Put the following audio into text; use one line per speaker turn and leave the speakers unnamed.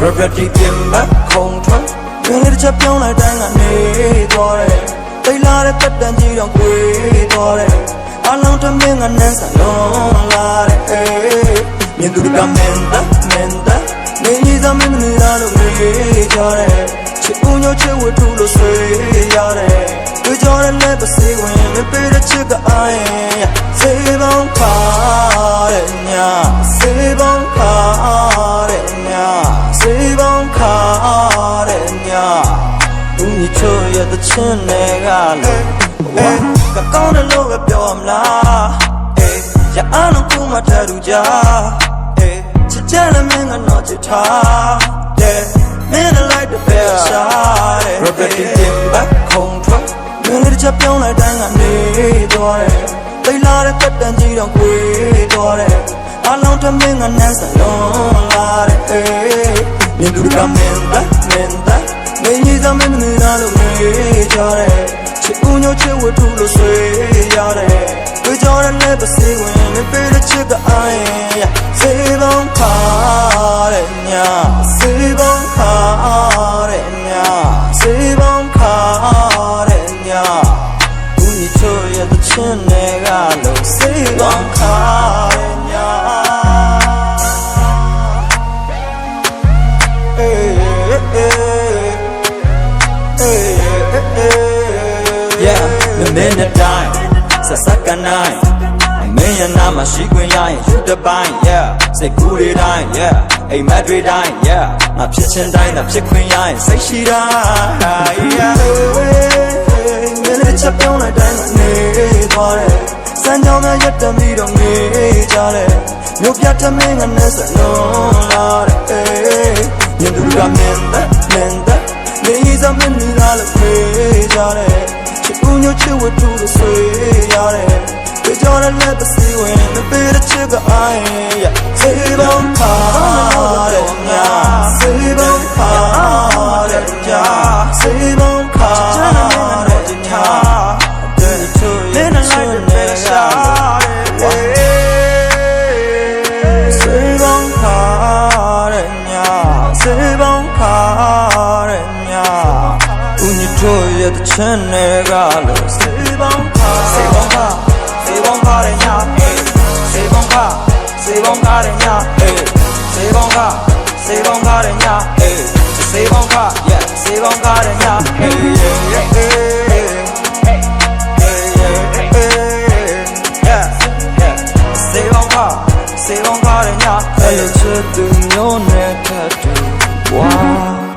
Property timber control တွင်လေးတစ်ချက်ပြောင်းလိုက်တိုင်းကနေသွားတယ်တိတ်လာတဲ့တက်တန်ကြီးတော့ကွေးသွားတယ်အလုံးတမင်းကနန်းစလုံးလာတဲ့မြင်သူကမင်းသားနေကြီးသမင်းနေလာလို့မေးကြတယ်ချစ်ဦးညိုချစ်ဝတ်ထူလို့ဆွေးရတယ်တွေ့ကြတဲ့လက်ပစေးဝင်မပေးတဲ့ချစ်ကအိုင်စေပေါင်းခါတဲ့ညာစေပေါင်းခါတဲ့ညာစေပေါင်းခါတဲ့ညာဦးညချိုရဲ့တချင်တွေကလည်းကကောင်းတယ်လို့ပဲပြောမလားရအားလုံးကူမထတူကြချစ်ချင်လည်းမင်းကတော့ချစ်ထားမင်းလိုက်တဲ့ပဲရှာတယ် Roberty timber control မင်းလေးချက်ပြောင်းလိုက်တိုင်းကနေသွားတယ်တိတ်လာတဲ့တက်တန်ကြီးတော့ကွေးသွားတယ်အလုံးတမင်းကနန်းစလုံးလာတဲ့မြင်သူကမင်းသားနေကြီးသမင်းနေလာလို့မေးကြတယ်ချစ်ဦးညိုချစ်ဝတ်ထူလို့ဆွေးရတယ်တွေ့ကြတဲ့လက်ပစေးဝင်မပေးတဲ့ချစ်ကအိုင်စေပေါင်းခါတဲ့ညာစေပေါင်းခါတဲ့ညာစေပေါင်းခါတဲ့ညာဦးညချိုရဲ့တချင်တွေကလို့စေပေါင်းခါတဲ့ညာYeah, the minute time, sa second night. A million nama she queen line, shoot the bind, yeah. Say goody dine, yeah. A Madrid dine, yeah. Na pitchin dine, na pick queen line, say she dine, yeah. Minute chap down like dine, need for it. Send down my yet to meet on me, jolly. No piata ming and ness, no lot, you do come in that. Needs a minute, I'll pay, jolly. Chicken your chill with two to say, yare. The Jordan let the sea win, the bit of sugar eye. Save on card, save on card, save on card, then I like the better shot. Save on card, save on card. When you toy at the channel, save on car, save on car, save on car, save on car, save on car, save on car, save on car, save on car, yeah, save on car, save on car, save on car, yeah. Hello to the no net tattoo. Wow.